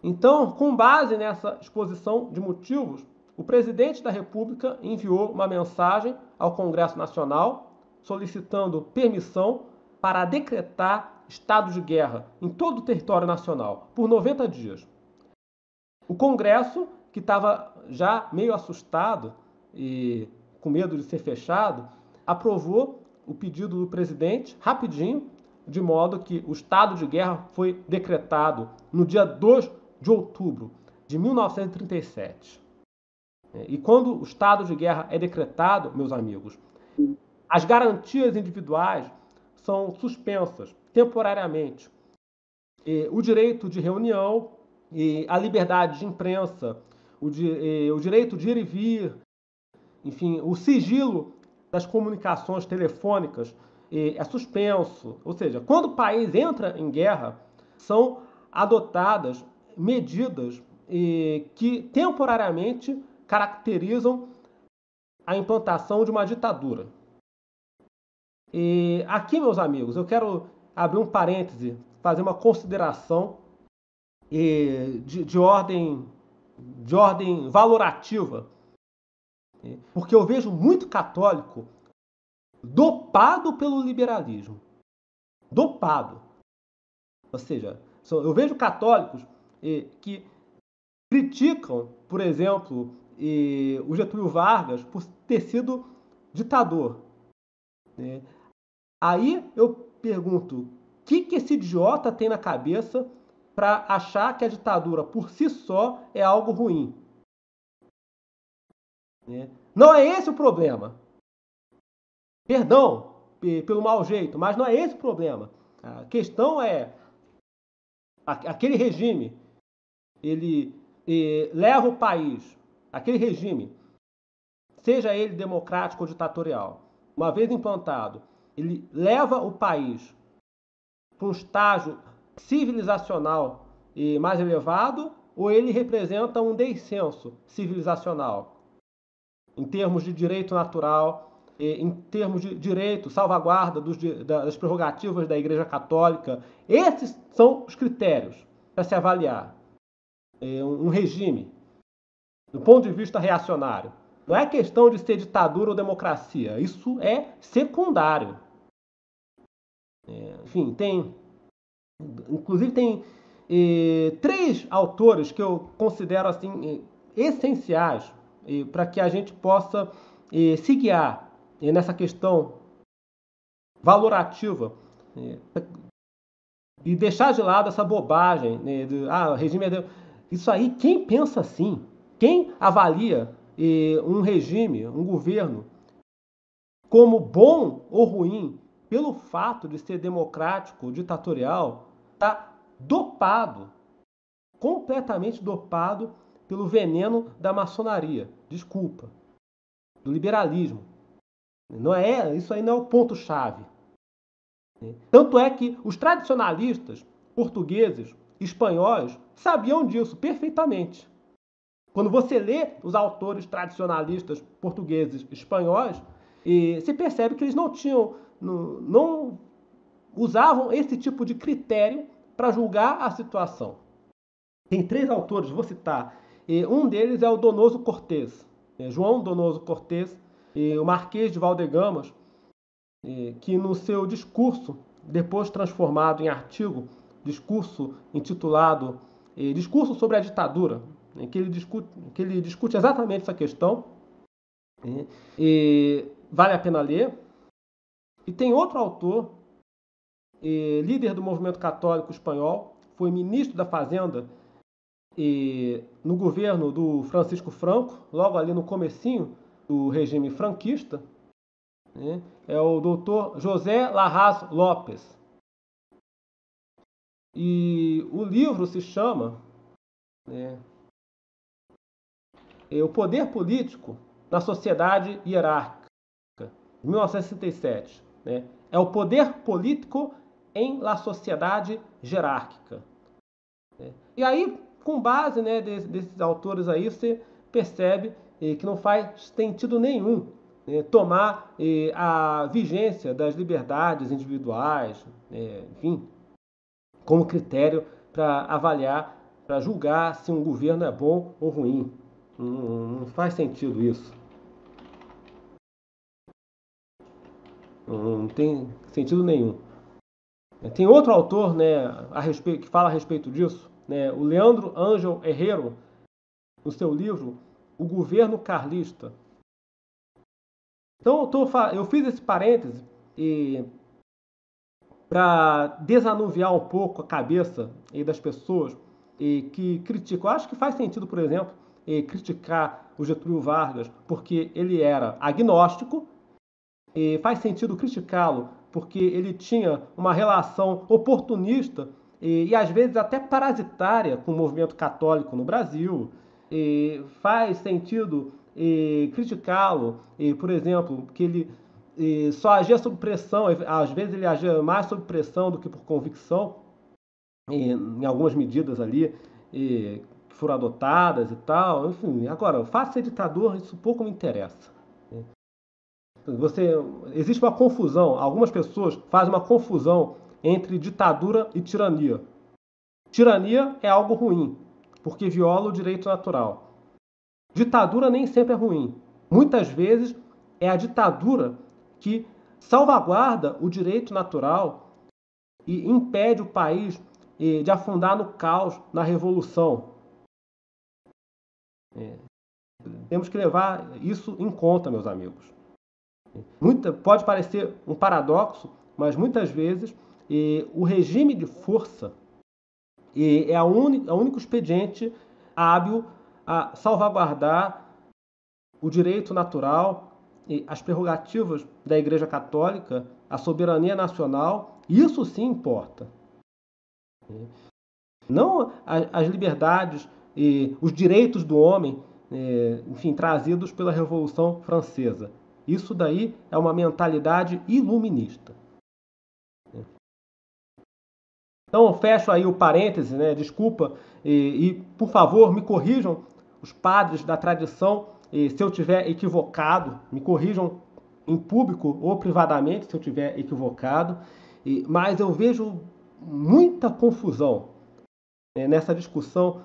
Então, com base nessa exposição de motivos, o presidente da República enviou uma mensagem ao Congresso Nacional solicitando permissão para decretar estado de guerra em todo o território nacional por 90 dias. O Congresso, que estava já meio assustado e com medo de ser fechado, aprovou o pedido do presidente rapidinho, de modo que o estado de guerra foi decretado no dia 2 de outubro de 1937. E quando o estado de guerra é decretado, meus amigos, as garantias individuais são suspensas temporariamente. O direito de reunião, a liberdade de imprensa, o direito de ir e vir, enfim, o sigilo das comunicações telefônicas é suspenso. Ou seja, quando o país entra em guerra, são adotadas medidas que temporariamente caracterizam a implantação de uma ditadura. E aqui, meus amigos, eu quero abrir um parêntese, fazer uma consideração de ordem valorativa, porque eu vejo muito católico dopado pelo liberalismo. Dopado. Ou seja, eu vejo católicos que criticam, por exemplo, o Getúlio Vargas por ter sido ditador. Aí eu pergunto, o que esse idiota tem na cabeça para achar que a ditadura por si só é algo ruim? Não é esse o problema. Perdão pelo mau jeito, mas não é esse o problema. A questão é aquele regime, ele leva o país, aquele regime, seja ele democrático ou ditatorial, uma vez implantado, ele leva o país para um estágio civilizacional mais elevado, ou ele representa um descenso civilizacional, em termos de direito natural, em termos de direito, salvaguarda das prerrogativas da Igreja Católica. Esses são os critérios para se avaliar um regime, do ponto de vista reacionário. Não é questão de ser ditadura ou democracia, isso é secundário. Enfim, inclusive tem 3 autores que eu considero assim essenciais para que a gente possa se guiar nessa questão valorativa e deixar de lado essa bobagem o regime isso aí, quem pensa assim, quem avalia um regime, um governo como bom ou ruim pelo fato de ser democrático, ditatorial, está dopado, completamente dopado pelo veneno da maçonaria. Desculpa. Do liberalismo. Isso aí não é o ponto-chave. Tanto é que os tradicionalistas portugueses, espanhóis, sabiam disso perfeitamente. Quando você lê os autores tradicionalistas portugueses, espanhóis, você percebe que eles não usavam esse tipo de critério para julgar a situação. Tem 3 autores, vou citar. Um deles é o Donoso Cortés, João Donoso Cortés, o Marquês de Valdegamas, que no seu discurso, depois transformado em artigo, discurso intitulado Discurso sobre a Ditadura, que ele discute exatamente essa questão. Vale a pena ler. E tem outro autor, líder do movimento católico espanhol, foi ministro da Fazenda no governo do Francisco Franco, logo ali no comecinho do regime franquista, é o doutor José Larraz Lopes. E o livro se chama O Poder Político na Sociedade Hierárquica, de 1967. É o poder político em la sociedade jerárquica. E aí, com base desses autores aí, você percebe que não faz sentido nenhum tomar a vigência das liberdades individuais, enfim, como critério para avaliar para julgar se um governo é bom ou ruim. Não faz sentido isso. Não tem sentido nenhum. Tem outro autor, né, que fala a respeito disso, né, o Leandro Ángel Herrero, no seu livro O Governo Carlista. Então eu fiz esse parêntese para desanuviar um pouco a cabeça das pessoas que criticam. Eu acho que faz sentido, por exemplo, criticar o Getúlio Vargas porque ele era agnóstico. Faz sentido criticá-lo porque ele tinha uma relação oportunista às vezes até parasitária com o movimento católico no Brasil. Faz sentido criticá-lo, por exemplo, que ele só agia sob pressão, às vezes ele agia mais sob pressão do que por convicção, em algumas medidas ali que foram adotadas e tal. Enfim, agora, o fato de ser ditador, isso pouco me interessa. Você, existe uma confusão, algumas pessoas fazem uma confusão entre ditadura e tirania. Tirania é algo ruim, porque viola o direito natural. Ditadura nem sempre é ruim. Muitas vezes é a ditadura que salvaguarda o direito natural e impede o país de afundar no caos, na revolução. Temos que levar isso em conta, meus amigos. Pode parecer um paradoxo, mas muitas vezes o regime de força é o único expediente hábil a salvaguardar o direito natural, as prerrogativas da Igreja Católica, a soberania nacional. Isso sim importa. Não as liberdades e os direitos do homem, enfim, trazidos pela Revolução Francesa. Isso daí é uma mentalidade iluminista. Então, eu fecho aí o parêntese, né? Desculpa, por favor, me corrijam os padres da tradição, se eu tiver equivocado, me corrijam em público ou privadamente se eu tiver equivocado, mas eu vejo muita confusão nessa discussão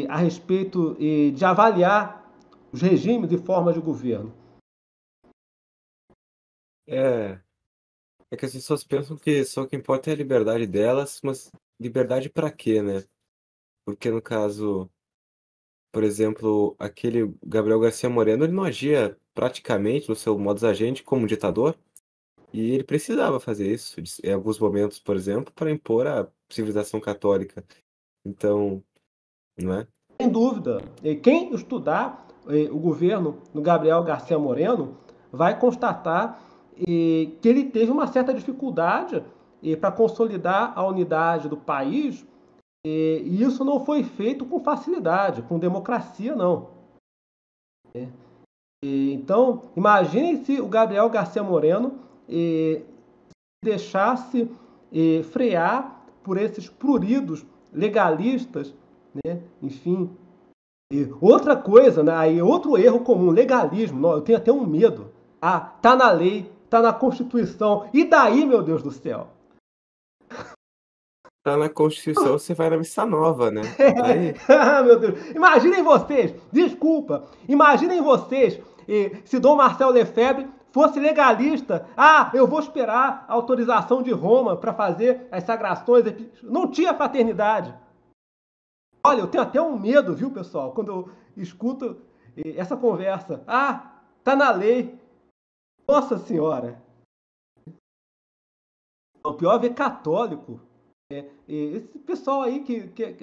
a respeito de avaliar os regimes e formas de governo. É, é que as pessoas pensam que só o que importa é a liberdade delas, mas liberdade pra quê, né? Porque no caso, por exemplo, aquele Gabriel Garcia Moreno, ele não agia praticamente no seu modus agente como ditador, e ele precisava fazer isso em alguns momentos, por exemplo, para impor a civilização católica. Então, não é? Sem dúvida, quem estudar o governo do Gabriel Garcia Moreno vai constatar que ele teve uma certa dificuldade para consolidar a unidade do país, e isso não foi feito com facilidade, com democracia, não. Então, imaginem se o Gabriel Garcia Moreno deixasse frear por esses pruridos legalistas, né? Enfim. E outra coisa, né? Aí outro erro comum, legalismo. Eu tenho até um medo. Ah, tá na lei, tá na Constituição. E daí, meu Deus do céu? Tá na Constituição, você vai na missa nova, né? Aí, Ah, meu Deus. Imaginem vocês, desculpa, imaginem vocês se Dom Marcelo Lefebvre fosse legalista. Ah, eu vou esperar a autorização de Roma para fazer as sagrações. Não tinha fraternidade. Olha, eu tenho até um medo, viu, pessoal, quando eu escuto essa conversa. Ah, tá na lei. Nossa Senhora. O pior é ver católico. Esse pessoal aí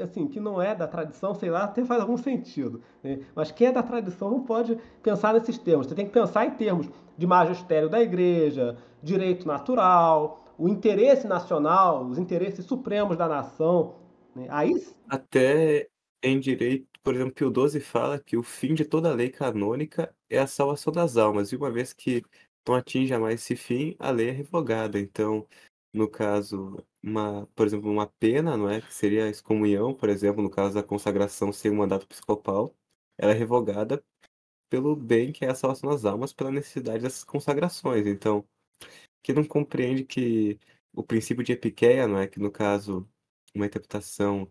assim, que não é da tradição, sei lá, até faz algum sentido. Né? Mas quem é da tradição não pode pensar nesses termos. Você tem que pensar em termos de magistério da igreja, direito natural, o interesse nacional, os interesses supremos da nação. Né? Aí até em direito, por exemplo, Pio XII fala que o fim de toda lei canônica é a salvação das almas, e uma vez que não atinja mais esse fim, a lei é revogada. Então, no caso, por exemplo, uma pena, não é? Que seria a excomunhão, por exemplo, no caso da consagração sem o mandato episcopal, ela é revogada pelo bem que é a salvação das almas, pela necessidade dessas consagrações. Então, que não compreende que o princípio de Epiqueia, não é? Que no caso, uma interpretação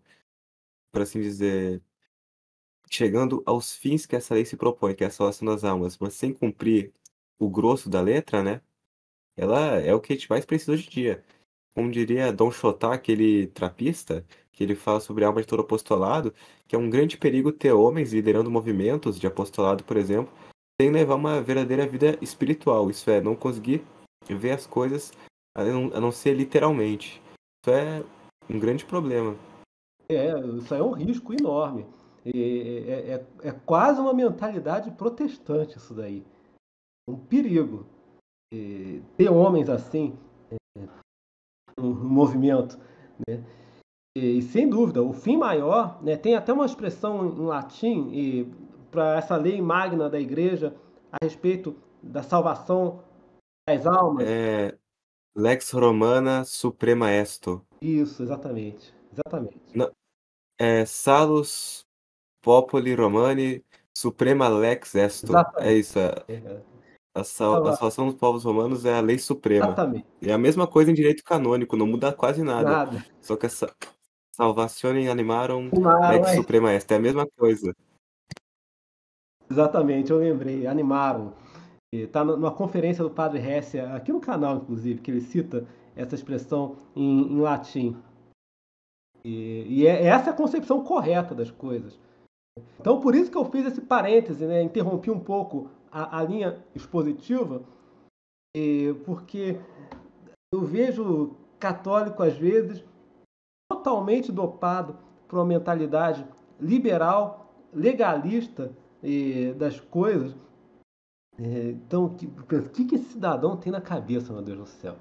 por assim dizer, chegando aos fins que essa lei se propõe, que é a salvação das almas, mas sem cumprir o grosso da letra, né? Ela é o que a gente mais precisa hoje em dia. Como diria Dom Chotá, aquele trapista, que ele fala sobre a alma de todo apostolado, que é um grande perigo ter homens liderando movimentos de apostolado, por exemplo, sem levar uma verdadeira vida espiritual. Isso é, não conseguir ver as coisas a não ser literalmente. Isso é um grande problema. Isso aí é um risco enorme. É quase uma mentalidade protestante isso daí. Um perigo. Ter homens assim no movimento. Né? E sem dúvida, o fim maior, né, tem até uma expressão em latim para essa lei magna da igreja a respeito da salvação das almas. É, Lex Romana Suprema Esto. Isso, exatamente. Exatamente. Não, é Salus Populi Romani Suprema Lex Esto. É Exatamente. isso. É, A salvação dos povos romanos é a lei suprema. exatamente. É a mesma coisa em direito canônico, não muda quase nada. Nada. Só que essa salvationem animarum Animaram, lex suprema est. É a mesma coisa. exatamente, eu lembrei. Animaram. Está numa conferência do Padre Hessia, aqui no canal, inclusive, que ele cita essa expressão em latim. Essa é a concepção correta das coisas. Então, por isso que eu fiz esse parêntese, né? Interrompi um pouco a linha expositiva, porque eu vejo católico, às vezes, totalmente dopado por uma mentalidade liberal, legalista das coisas. Então, o que esse cidadão tem na cabeça, meu Deus do céu?